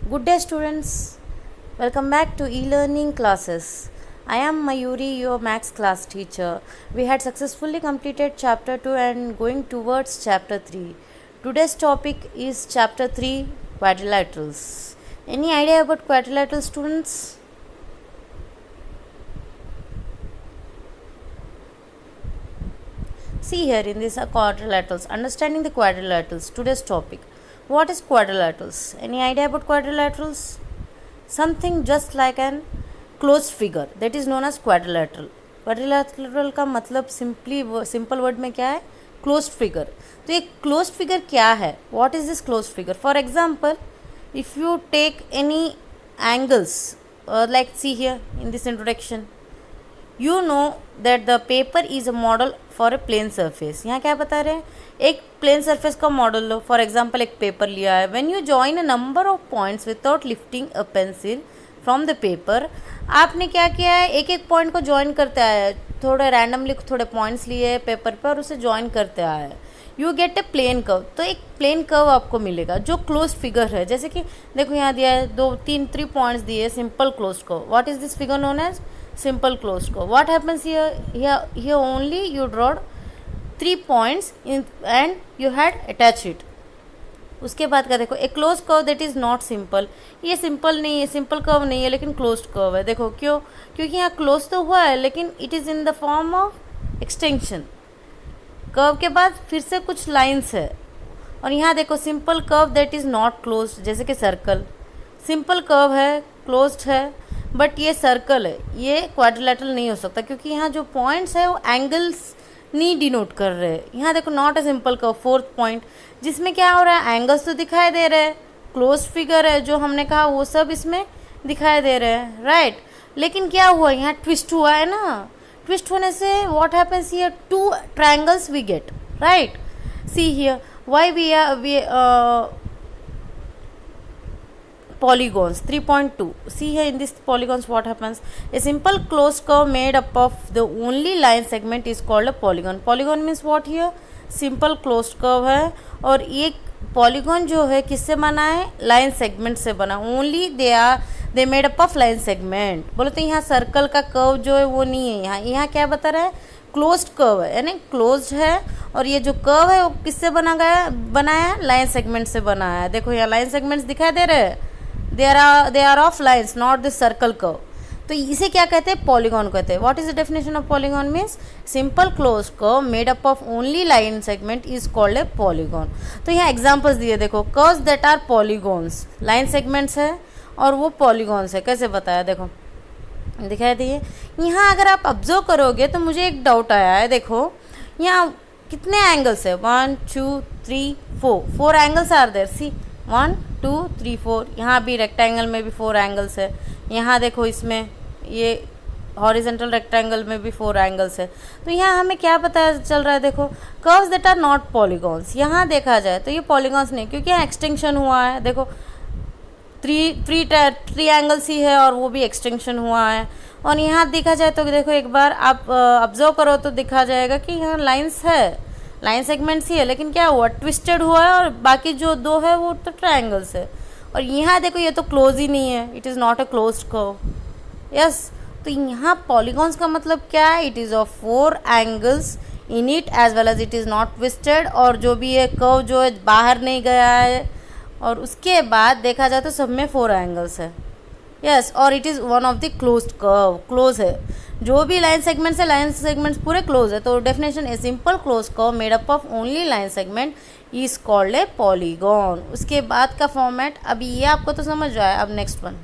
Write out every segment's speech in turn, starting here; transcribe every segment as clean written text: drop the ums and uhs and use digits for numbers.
Good day, students. Welcome back to e-learning classes. I am Mayuri, your maths class teacher. We had successfully completed chapter 2 and going towards chapter 3. Today's topic is chapter 3, quadrilaterals. Any idea about quadrilaterals, students? See here in this quadrilaterals, understanding the quadrilaterals, today's topic. What is quadrilaterals? Any idea about quadrilaterals? Something just like an closed figure that is known as quadrilateral. Quadrilateral का मतलब simple word में क्या है? Closed figure. तो ये closed figure क्या है? What is this closed figure? For example, if you take any angles like see here in this introduction, you know that the paper is a model for a plane surface. यहाँ क्या बता रहे हैं? एक plane surface का model low. For example एक paper लिया है. When you join a number of points without lifting a pencil from the paper, आपने क्या किया है? एक एक पॉइंट को ज्वाइन करते आया है. थोड़े रैंडमली थोड़े पॉइंट्स लिए है पेपर पर और उसे ज्वाइन करते आया है. You get a plane curve. तो एक प्लेन कर्व आपको मिलेगा जो क्लोज फिगर है. जैसे कि देखो यहाँ दिया है 3 पॉइंट्स दिए, simple close curve. What is this figure known as simple closed curve? What happens here only you draw 3 points and you had attached it. उसके बाद का देखो एक close curve that is not simple. ये simple नहीं है, simple curve नहीं है लेकिन क्लोज्ड कर्व है. देखो क्यों? क्योंकि यहाँ क्लोज तो हुआ है लेकिन it is in the form of extension. Curve के बाद फिर से कुछ लाइंस है. और यहाँ देखो simple curve that is not closed. जैसे कि सर्कल सिंपल कर्व है, क्लोज्ड है, बट ये सर्कल है. ये क्वाड्रिलेटरल नहीं हो सकता क्योंकि यहाँ जो पॉइंट्स है वो एंगल्स नहीं डिनोट कर रहे हैं. यहाँ देखो not a simple curve, 4th point जिसमें क्या हो रहा है? एंगल्स तो दिखाई दे रहे हैं, क्लोज फिगर है जो हमने कहा वो सब इसमें दिखाई दे रहे हैं, राइट. लेकिन क्या हुआ? यहाँ ट्विस्ट हुआ है ना. ट्विस्ट होने से what happens here? 2 triangles we get, right. See here why we polygons 3.2. see here in this polygons what happens? A simple closed curve made up of the only line segment is called a polygon. Polygon means what here? simple closed curve है. और ये polygon जो है किससे बना है? Line segment से बना. Only they made up of line segment. बोले तो यहाँ सर्कल का कर्व जो है वो नहीं है. यहाँ क्या बता रहा है? क्लोज्ड कर्व है, यानी क्लोज्ड है. और ये जो कर्व है वो किससे बनाया है? लाइन सेगमेंट से बनाया है. देखो यहाँ लाइन सेगमेंट्स दिखाई दे रहे हैं. they are of lines, not this circle curve. तो इसे क्या कहते हैं? पॉलीगॉन कहते हैं. What is the definition of polygon? Means simple close curve made up of only line segment is called a polygon. तो यहाँ एग्जांपल्स दिए देखो. Curves that are polygons, line segments है और वो पॉलीगॉन्स है. कैसे बताया? देखो दिखाई दिए. यहाँ अगर आप ऑब्जर्व करोगे तो मुझे एक डाउट आया है. देखो यहाँ कितने एंगल्स है? 1 2 3 4 एंगल्स आर देयर. सी 1 2 3 4. यहाँ भी रेक्टेंगल में भी 4 एंगल्स है. यहाँ देखो इसमें ये हॉरिजेंटल रेक्टेंगल में भी 4 एंगल्स है. तो यहाँ हमें क्या पता चल रहा है? देखो curves that are not polygons. यहाँ देखा जाए तो ये पॉलीगॉन्स नहीं, क्योंकि यहाँ एक्सटेंशन हुआ है. देखो 3 एंगल्स ही है और वो भी एक्सटेंशन हुआ है. और यहाँ देखा जाए तो देखो एक बार आप ऑब्जर्व करो तो दिखा जाएगा कि यहाँ लाइन्स है, लाइन सेगमेंट्स ही है, लेकिन क्या हुआ? ट्विस्टेड हुआ है. और बाकी जो 2 है वो तो ट्रायंगल्स है. और यहाँ देखो ये तो क्लोज ही नहीं है. It is not a closed curve. Yes. तो यहाँ पॉलीगॉन्स का मतलब क्या है? It is of 4 angles in it as well as it is not twisted. और जो भी ये कर्व जो है बाहर नहीं गया है. और उसके बाद देखा जाए तो सब में 4 एंगल्स है. यस. और it is one of the closed curve. Close है. जो भी लाइन सेगमेंट्स है, लाइन सेगमेंट्स पूरे क्लोज है. तो definition a simple close curve made up of only line segment is called a polygon. उसके बाद का फॉर्मेट अभी ये आपको तो समझ आया. अब next one,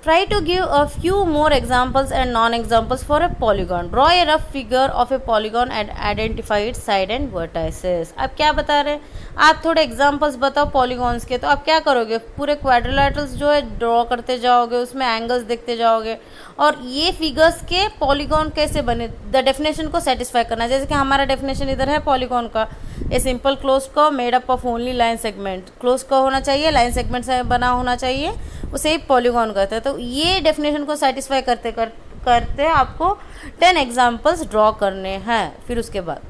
try to give a few more examples and non-examples for a polygon. Draw a rough figure of a polygon and identify its side and vertices. अब क्या बता रहे हैं? आप थोड़े एग्जांपल्स बताओ पॉलीगॉन्स के. तो आप क्या करोगे? पूरे क्वाड्रिलेटरल्स जो है ड्रॉ करते जाओगे, उसमें एंगल्स देखते जाओगे और ये फिगर्स के पॉलीगॉन कैसे बने, द डेफिनेशन को सेटिस्फाई करना. जैसे कि हमारा डेफिनेशन इधर है पॉलीगॉन का. A simple close curve made up of only line segment. Close curve होना चाहिए, लाइन सेगमेंट से बना होना चाहिए, उसे ही पॉलीगॉन कहते हैं. तो ये डेफिनेशन को सेटिस्फाई करते आपको 10 एग्जाम्पल्स ड्रॉ करने हैं. फिर उसके बाद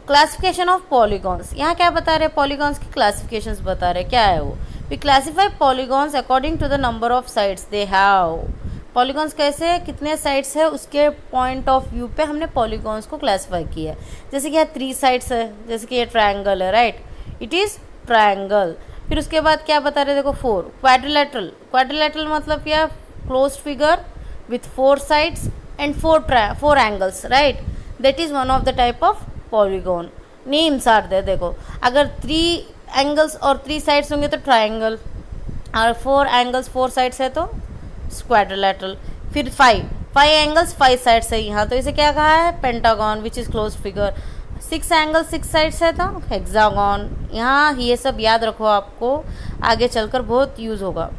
क्लासिफिकेशन ऑफ पॉलीगॉन्स. यहाँ क्या बता रहे हैं? पॉलीगॉन्स की क्लासिफिकेशंस बता रहे हैं. क्या है वो? We classify polygons according to the number of sides they have. Polygons कैसे, कितने साइड्स है उसके पॉइंट ऑफ व्यू पे हमने पॉलीगॉन्स को क्लासीफाई किया है। जैसे कि यहाँ 3 साइड्स है, जैसे कि ये ट्रायंगल है, राइट, इट इज़ ट्रायंगल। फिर उसके बाद क्या बता रहे, देखो 4 क्वाड्रिलेटरल। क्वाड्रिलेटरल मतलब क्या, closed figure with 4 sides and 4 angles, right, that is one of the type of polygon. Names are there, देखो अगर 3 एंगल्स और 3 साइड्स होंगे तो ट्रायंगल, और 4 एंगल्स 4 साइड्स है तो क्वाड्रिलेटरल। फिर 5 एंगल्स 5 साइड्स है यहाँ, तो इसे क्या कहा है, pentagon which is closed figure. 6 angles 6 sides है तो हेक्सागन। यहाँ ये सब याद रखो, आपको आगे चलकर बहुत यूज़ होगा।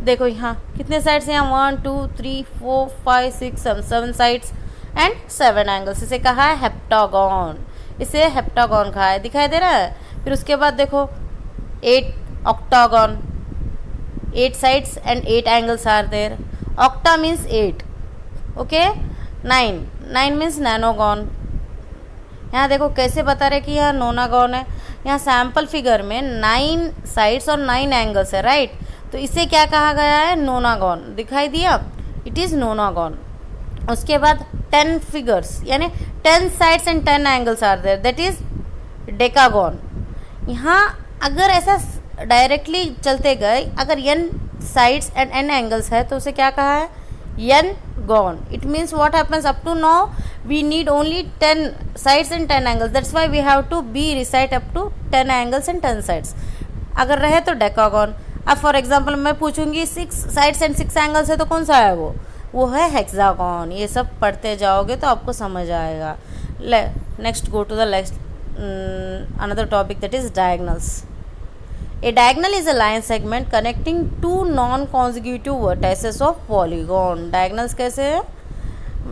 देखो यहाँ कितने साइड्स हैं, यहाँ 1 2 3 4 5 6 7 साइड्स एंड 7 एंगल्स, इसे कहा है हेप्टागन। इसे हेप्टागन कहा है, दिखाई दे रहा है। फिर उसके बाद देखो 8 octagon, 8 sides and 8 angles are there. Octa means 8. Okay. 9 means nanogon. यहाँ देखो कैसे बता रहे कि यहाँ नोनागॉन है। यहाँ सैम्पल फिगर में 9 साइड्स और 9 एंगल्स है, राइट, तो इसे क्या कहा गया है, नोनागॉन। दिखाई दिया, इट इज़ नोनागॉन। उसके बाद 10 फिगर्स यानी 10 sides and 10 angles are there, that is decagon. यहाँ अगर ऐसा डायरेक्टली चलते गए, अगर n sides and n angles है तो उसे क्या कहा है, n gon. It means what happens, up to now we need only 10 sides and 10 angles, that's why we have to be recite up to 10 angles and 10 sides. अगर रहे तो decagon. अब फॉर एग्जांपल मैं पूछूंगी 6 साइड्स एंड 6 एंगल्स है तो कौन सा है वो है हेक्सागॉन। ये सब पढ़ते जाओगे तो आपको समझ आएगा। Next go to the next another topic, that is diagonals. A diagonal is a line segment connecting two non-consecutive vertices of polygon. Diagonals कैसे है,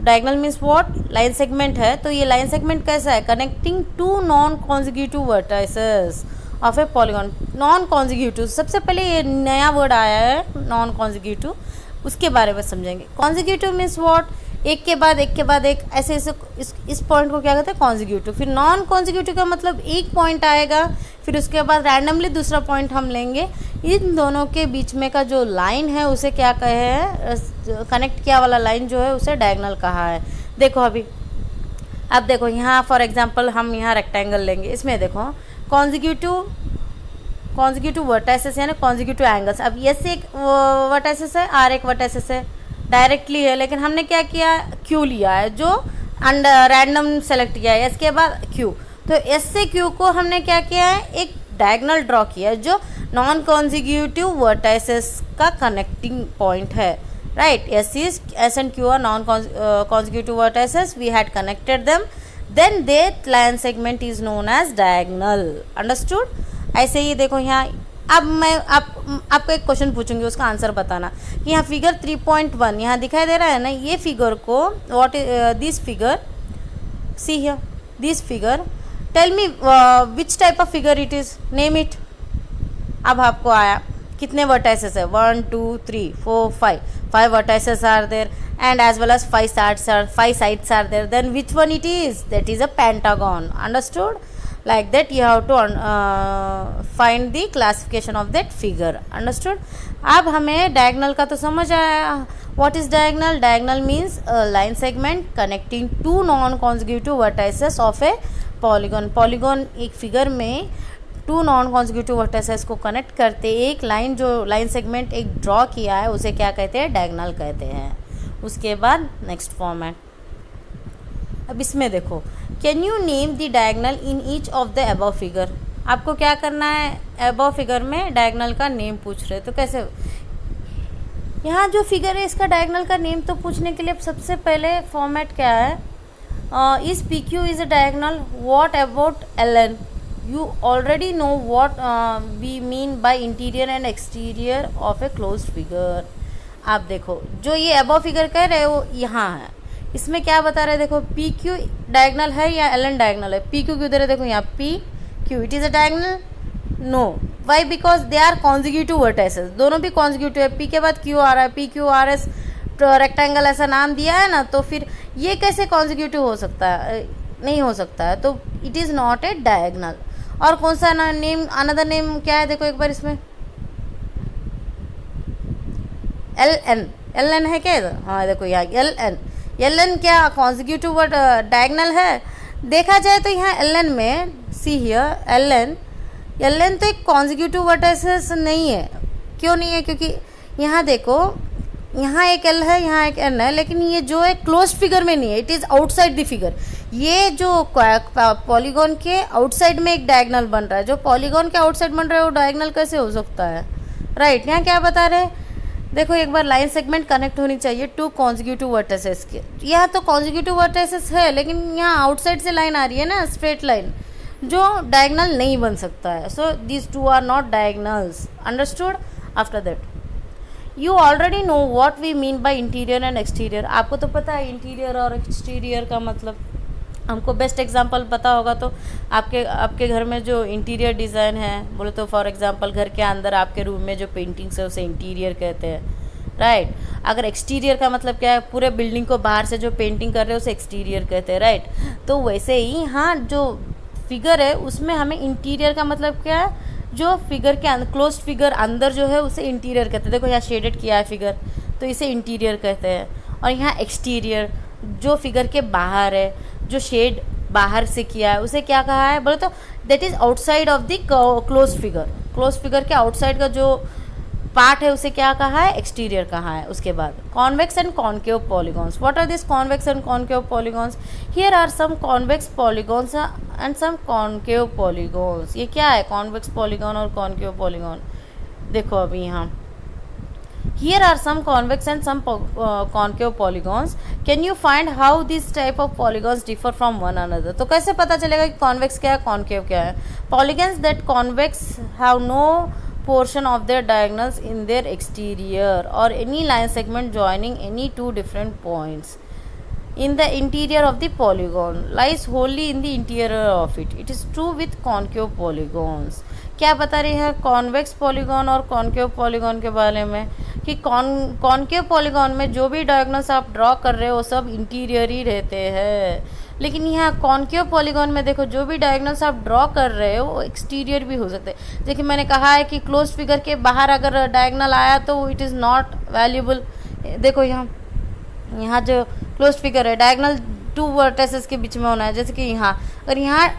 diagonal means what, line segment है, तो ये line segment कैसा है, connecting two non-consecutive vertices of a polygon. Non-consecutive, सबसे पहले ये नया वर्ड आया है non-consecutive, उसके बारे में समझेंगे। Consecutive means what, एक के बाद एक ऐसे इस पॉइंट को क्या कहते हैं, कॉन्जिक्यूटिव। फिर नॉन कॉन्जिक्यूटिव का मतलब एक पॉइंट आएगा, फिर उसके बाद रैंडमली दूसरा पॉइंट हम लेंगे, इन दोनों के बीच में का जो लाइन है उसे क्या कहे है, कनेक्ट किया वाला लाइन जो है उसे डायगोनल कहा है। देखो अब देखो यहाँ फॉर एग्जांपल हम यहाँ रेक्टेंगल लेंगे, इसमें देखो कॉन्जिक्यूटिव वर्टाइसेस यानी कॉन्जिक्यूटिव एंगल्स। अब एस एक वर्टाइसेस है, आर एक वर्टाइसेस है, डायरेक्टली है, लेकिन हमने क्या किया, क्यू लिया है जो रैंडम सेलेक्ट किया है, इसके बाद क्यू, तो एस से क्यू को हमने क्या किया है, एक डायगोनल ड्रॉ किया है जो नॉन कॉन्जिक्यूटिव वर्टाइसेस का कनेक्टिंग पॉइंट है, right. S and Q are non consecutive vertices, we had connected them, then that line segment is known as diagonal, understood. ऐसे ही देखो यहाँ, अब मैं आपको एक क्वेश्चन पूछूंगी, उसका आंसर बताना कि यहाँ फिगर 3.1 यहाँ दिखाई दे रहा है ना, ये फिगर को what this figure, see here this figure, tell me which type of figure it is, name it. अब आपको आया, कितने वर्टाइसेस है, 1 2 3 4 5 vertices are there and as well as 5 sides are there, then which one it is, that is a pentagon, understood। Like that you have to find the classification of that figure, understood। अब हमें diagonal का तो समझ आया, what is diagonal, diagonal means a line segment connecting two non-consecutive vertices of a polygon। polygon एक figure में to non consecutive vertices को connect करते एक लाइन, जो लाइन सेगमेंट एक ड्रॉ किया है उसे क्या कहते हैं, डायगोनल कहते हैं। उसके बाद नेक्स्ट फॉर्मेट, अब इसमें देखो, can you name the diagonal in each of the above figure. आपको क्या करना है, अबव फिगर में डायगोनल का नेम पूछ रहे, तो कैसे, यहाँ जो फिगर है इसका डायगोनल का नेम तो पूछने के लिए सबसे पहले फॉर्मेट क्या है, is P Q is a diagonal, what about L N, you already know what we mean by interior and exterior of a closed figure। आप देखो जो ये above फिगर कह रहे हो यहाँ है, इसमें क्या बता रहे हैं, देखो पी क्यू डायगोनल है या एल एन डायगोनल है, पी क्यू क्यों दे रहे, देखो यहाँ P Q, it is a diagonal, no, why, because they are consecutive vertices, दोनों भी कॉन्जिक्यूटिव है, पी के बाद क्यू आ रहा है, P Q R S rectangle ऐसा नाम दिया है ना, तो फिर ये कैसे कॉन्जिक्यूटिव हो सकता है, नहीं हो सकता है, तो it is not a diagonal. और कौन सा नेम, अनदर नेम क्या है, देखो एक बार इसमें एल एन है क्या इधर, हाँ देखो यहाँ एल एन क्या कॉन्जिक्यूटिव वर्ड डायगनल है? देखा जाए तो यहाँ एल एन में सी हियर एल एन तो एक कॉन्जिक्यूटिव वर्टिसेस नहीं है। क्यों नहीं है? क्योंकि यहाँ देखो, यहाँ एक एल है, यहाँ एक एन है, लेकिन ये जो है क्लोज्ड फिगर में नहीं है, it is outside the figure. ये जो पॉलीगॉन के आउटसाइड में एक डायगनल बन रहा है, जो पॉलीगॉन के आउटसाइड बन रहा है वो डायगनल कैसे हो सकता है? राइट, यहाँ क्या बता रहे हैं देखो, एक बार लाइन सेगमेंट कनेक्ट होनी चाहिए टू कॉन्जिक्यूटिव वर्टिसेस के। यहाँ तो कॉन्जिक्यूटिव वर्टिसेस है, लेकिन यहाँ आउटसाइड से लाइन आ रही है ना, स्ट्रेट लाइन, जो डायगनल नहीं बन सकता है। So these two are not diagonals. Understood? After that you already know what we mean by interior and exterior. आपको तो पता है इंटीरियर और एक्सटीरियर का मतलब। हमको बेस्ट एग्जांपल पता होगा तो आपके घर में जो इंटीरियर डिज़ाइन है, बोले तो फॉर एग्जांपल घर के अंदर आपके रूम में जो पेंटिंग्स है उसे इंटीरियर कहते हैं। राइट। अगर एक्सटीरियर का मतलब क्या है, पूरे बिल्डिंग को बाहर से जो पेंटिंग कर रहे हैं उसे एक्सटीरियर कहते हैं। राइट। तो वैसे ही यहाँ जो फिगर है उसमें हमें इंटीरियर का मतलब क्या है, जो फिगर के क्लोज फिगर अंदर जो है उसे इंटीरियर कहते हैं। देखो यहाँ शेडेड किया है फिगर, तो इसे इंटीरियर कहते हैं। और यहाँ एक्सटीरियर जो फिगर के बाहर है, जो शेड बाहर से किया है उसे क्या कहा है, बोले तो that is outside of the close figure. Close figure के आउटसाइड का जो पार्ट है उसे क्या कहा है, एक्सटीरियर कहा है। उसके बाद convex and concave polygons. What are this convex and concave polygons? Here are some convex polygons and some concave polygons. ये क्या है कॉन्वेक्स पॉलीगॉन और कॉन्केव पॉलीगॉन? देखो अभी यहाँ here are some convex and some concave polygons. Can you find how these type of polygons differ from one another? तो कैसे पता चलेगा कि convex क्या है, concave क्या है? Polygons that convex have no portion of their diagonals in their exterior or any line segment joining any two different points in the interior of the polygon lies wholly in the interior of it. It is true with concave polygons. क्या बता रही है convex polygon और concave polygon के बारे में कि concave polygon में जो भी डायगोनल्स आप ड्रॉ कर रहे हो वो सब इंटीरियर ही रहते हैं, लेकिन यहाँ कॉन्केव पॉलीगॉन में देखो जो भी डायगोनल्स आप ड्रॉ कर रहे हो वो एक्सटीरियर भी हो सकते हैं। जैसे कि मैंने कहा है कि क्लोज फिगर के बाहर अगर डायगोनल आया तो इट इज़ नॉट वैल्यूबल। देखो यहाँ जो क्लोज फिगर है डायगोनल टू वर्टिसेस के बीच में होना है। जैसे कि यहाँ अगर यहाँ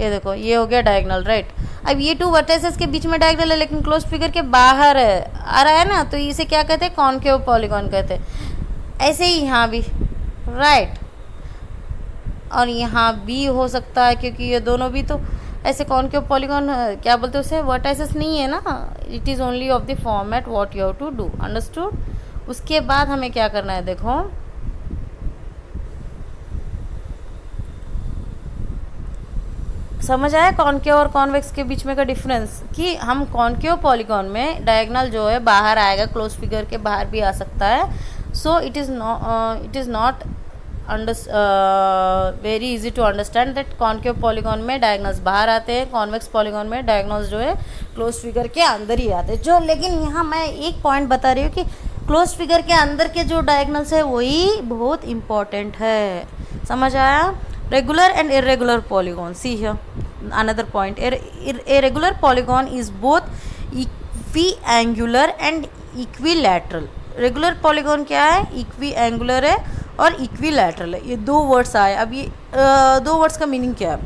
ये देखो ये हो गया डायगोनल। राइट। अब ये टू वर्टिसेस के बीच में डायगोनल है लेकिन क्लोज फिगर के बाहर है आ रहा है ना, तो इसे क्या कहते हैं, कॉन्केव पॉलीगॉन कहते हैं। ऐसे ही यहाँ भी। राइट। और यहाँ भी हो सकता है क्योंकि ये दोनों भी तो ऐसे कॉन्केव पॉलीगॉन क्या बोलते हैं उसे, वर्टिसेस नहीं है ना, it is only of the format what you have to do. Understood? उसके बाद हमें क्या करना है, देखो समझ आया कॉन्केव और कॉन्वेक्स के बीच में का डिफरेंस, कि हम कॉन्केव पॉलीगॉन में डायगोनल जो है बाहर आएगा, क्लोज फिगर के बाहर भी आ सकता है। So it is not very easy to understand that concave polygon में डायगोनल्स बाहर आते हैं, कॉन्वेक्स पॉलीगॉन में डायगोनल्स जो है क्लोज फिगर के अंदर ही आते हैं। जो लेकिन यहाँ मैं एक पॉइंट बता रही हूँ कि क्लोज फिगर के अंदर के जो डायगोनल्स है वही बहुत इंपॉर्टेंट है। समझ आया? Regular and irregular polygon. See here another point. A regular polygon is both equiangular and equilateral. Regular polygon क्या है, equiangular है और equilateral है। ये दो वर्ड्स आए। अब ये दो वर्ड्स का मीनिंग क्या है?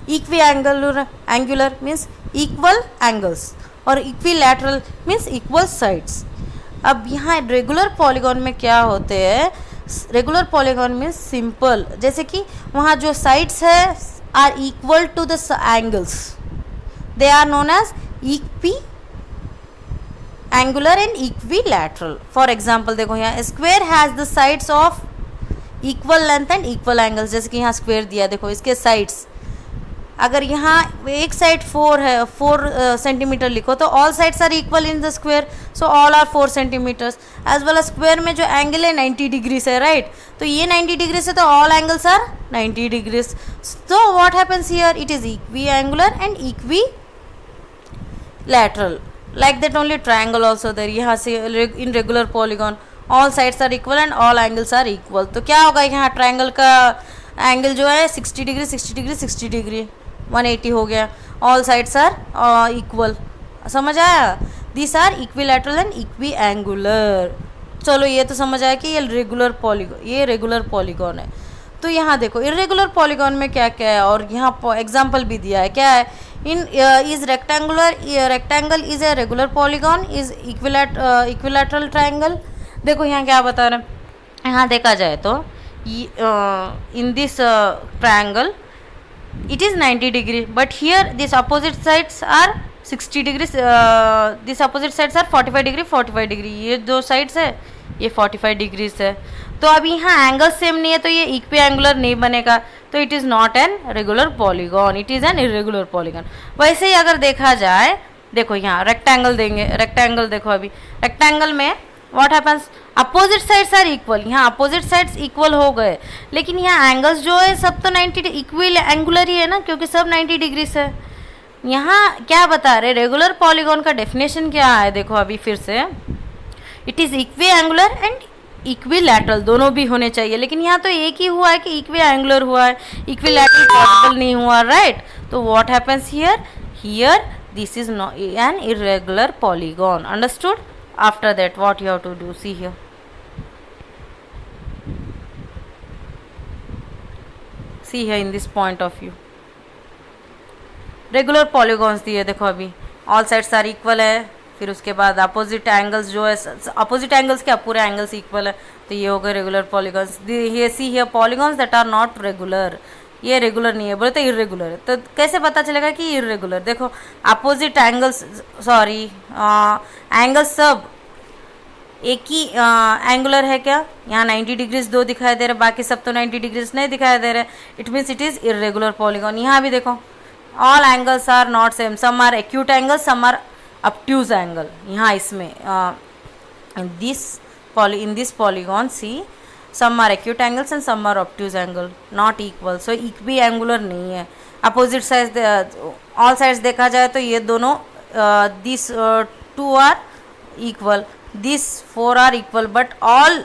equiangular means equal angles और equilateral means equal sides। अब यहाँ रेगुलर पॉलीगॉन में क्या होते हैं, रेगुलर पॉलीगॉन में सिंपल, जैसे कि वहाँ जो साइड्स है are equal to the angles, they are known as equiangular and equilateral. For example देखो यहाँ square has the sides of equal length and equal angles. जैसे कि यहाँ स्क्वेयर दिया, देखो इसके साइड्स, अगर यहाँ एक साइड 4 सेंटीमीटर लिखो तो all sides are equal in the square, so all are 4 centimetres. As well as square में जो एंगल है 90 डिग्री से, राइट, तो ये 90 डिग्री से तो all angles are 90 degrees. So what happens here, it is equiangular and equilateral, like that only triangle also there. यहाँ से in regular polygon all sides are equal and all angles are equal, तो क्या होगा यहाँ triangle का angle जो है 60 degree 60 degree 60 degree, 180 हो गया. All sides are equal. समझ आया? This are equilateral and equiangular. चलो ये तो समझ आया कि ये रेगुलर पॉलीगॉन है. तो यहाँ देखो इरेगुलर पॉलीगॉन में क्या क्या है, और यहाँ एग्जाम्पल भी दिया है. क्या है? In is rectangle is a regular polygon, is equilateral triangle. देखो यहाँ क्या बता रहे हैं. यहाँ देखा जाए तो in this triangle it is 90 degree, but here these opposite sides are 60 degrees, these opposite sides are 45 degree 45 degree. ये दो sides है, ये 45 degrees है. तो अब यहाँ एंगल सेम नहीं है तो ये इक्वी एंगुलर नहीं बनेगा, तो it is not an regular polygon, it is an irregular polygon. वैसे ही अगर देखा जाए, देखो यहाँ रेक्टेंगल देंगे. रेक्टेंगल देखो, अभी रेक्टेंगल में what happens, opposite sides are equal. यहाँ अपोजिट साइड्स इक्वल हो गए, लेकिन यहाँ एंगल्स जो है सब तो 90 इक्वल एंगुलर ही है ना, क्योंकि सब 90 डिग्री से. यहाँ क्या बता रहे, रेगुलर पॉलीगॉन का डेफिनेशन क्या है. देखो अभी फिर से, it is equi angular and equilateral, दोनों भी होने चाहिए. लेकिन यहाँ तो एक ही हुआ है कि इक्वी एंगुलर हुआ है, इक्विलैटरल पॉसिबल नहीं हुआ, राइट. तो what happens here this is not an irregular polygon. Understood? After that what you have to do, see here, in this point of view regular polygons दिए. देखो अभी all sides are equal है, फिर उसके बाद opposite angles जो है, opposite angles क्या, पूरे एंगल्स इक्वल है, तो ये हो गए रेगुलर पॉलीगॉन्स. ये see here polygons that are not regular. ये रेगुलर नहीं है, बोले तो इरेगुलर है. तो कैसे पता चलेगा कि इरेगुलर? देखो अपोजिट एंगल्स, सॉरी एंगल्स सब एक ही एंगुलर है क्या? यहाँ 90 डिग्रीज दो दिखाई दे रहे, बाकी सब तो 90 डिग्रीज नहीं दिखाई दे रहे. It means it is irregular polygon. यहाँ भी देखो all angles are not same, some are acute angle, some are obtuse angle. यहाँ इसमें in this polygon see some are acute angles and some are obtuse angle, not equal, so equi angular नहीं है. Opposite side all sides देखा जाए तो ये दोनों this 2 are equal, this 4 are equal, but all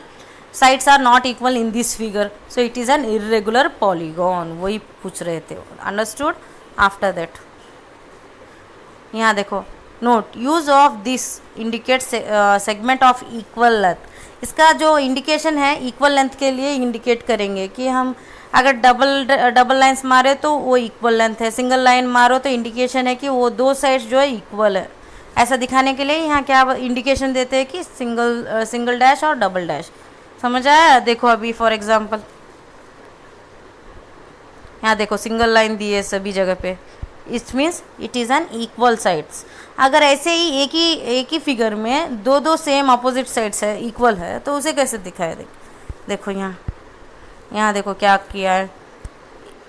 sides are not equal in this figure, so it is an irregular polygon. वही पूछ रहे थे. अंडरस्टूड? आफ्टर दैट यहाँ देखो, note use of this indicate segment of equal length. इसका जो indication है equal length के लिए इंडिकेट करेंगे कि हम अगर डबल लाइन्स मारे तो वो इक्वल लेंथ है, सिंगल लाइन मारो तो इंडिकेशन है कि वो दो साइड्स जो है इक्वल है. ऐसा दिखाने के लिए यहाँ क्या इंडिकेशन देते हैं कि सिंगल डैश और डबल डैश. समझ आया? देखो अभी फॉर एग्जांपल यहाँ देखो सिंगल लाइन दी है सभी जगह पे, it means it is N equal sides. अगर ऐसे ही एक ही फिगर में दो सेम अपोजिट साइड्स है, इक्वल है, तो उसे कैसे दिखाए? देखो यहाँ देखो क्या किया है,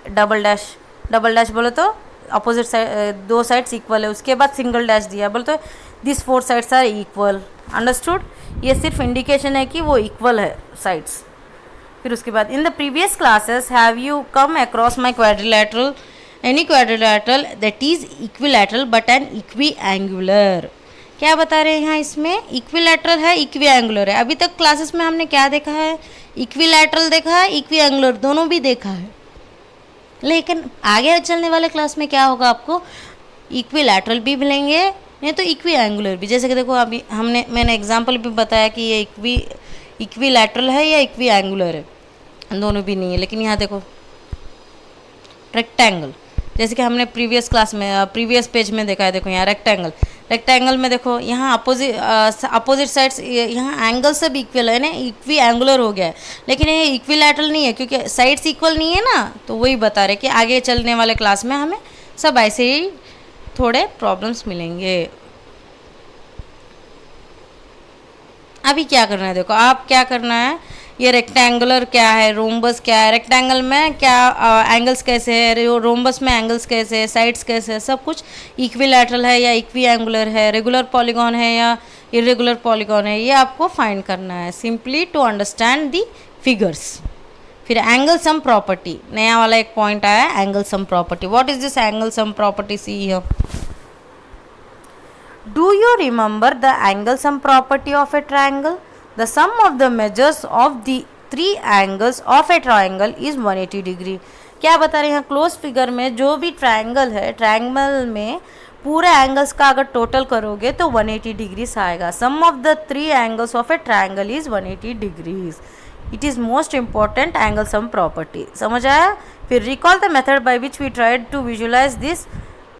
डबल डैश बोले तो अपोजिट साइड दो साइड्स इक्वल है, उसके बाद सिंगल डैश दिया बोले तो this 4 sides are equal. Understood? ये सिर्फ इंडिकेशन है कि वो इक्वल है साइड्स. फिर उसके बाद in the previous classes have you come across my quadrilateral, any quadrilateral that is equilateral but an equiangular. क्या बता रहे हैं यहाँ? इसमें इक्विलैटरल है, इक्वी एंगुलर है. अभी तक क्लासेस में हमने क्या देखा है? इक्विलैटरल देखा है, इक्वी एंगुलर दोनों भी देखा है. लेकिन आगे चलने वाले क्लास में क्या होगा, आपको इक्विलैटरल भी मिलेंगे, नहीं तो इक्वी एंगुलर भी. जैसे कि देखो अभी मैंने एग्जांपल भी बताया कि ये इक्विलैटरल है या इक्वी एंगुलर है, दोनों भी नहीं है. लेकिन यहाँ देखो रेक्टेंगल, जैसे कि हमने प्रीवियस क्लास में प्रीवियस पेज में देखा है. देखो यहाँ रेक्टेंगल में देखो यहाँ अपोजिट साइड्स, यहाँ एंगल सब इक्वल है ना, इक्वी एंगुलर हो गया है. लेकिन ये इक्विलैटरल नहीं है क्योंकि साइड्स इक्वल नहीं है ना. तो वही बता रहे कि आगे चलने वाले क्लास में हमें सब ऐसे ही थोड़े प्रॉब्लम्स मिलेंगे. अभी क्या करना है? देखो आप क्या करना है, ये रेक्टेंगुलर क्या है, रोम्बस क्या है, रेक्टेंगल में क्या एंगल्स कैसे है, रोम्बस में एंगल्स कैसे है, साइड्स कैसे है, सब कुछ इक्विलैटरल है या इक्वी एंगुलर है, रेगुलर पॉलीगॉन है या इरेगुलर पॉलीगॉन है, ये आपको फाइंड करना है simply to understand the figures. फिर एंगल सम प्रॉपर्टी, नया वाला एक पॉइंट आया, angle sum property. What is this angle sum property? See here. Do you remember the angle sum property of a triangle? The sum of the measures of the 3 angles of a triangle is 180 degree. क्या बता रहे हैं यहाँ close figure में, जो भी triangle है, triangle में पूरे एंगल्स का अगर टोटल करोगे तो 180 डिग्रीज आएगा. Sum of the 3 angles of a triangle is 180 degrees. It is most important angle sum property. समझ आया. फिर recall the method by which we tried to visualize this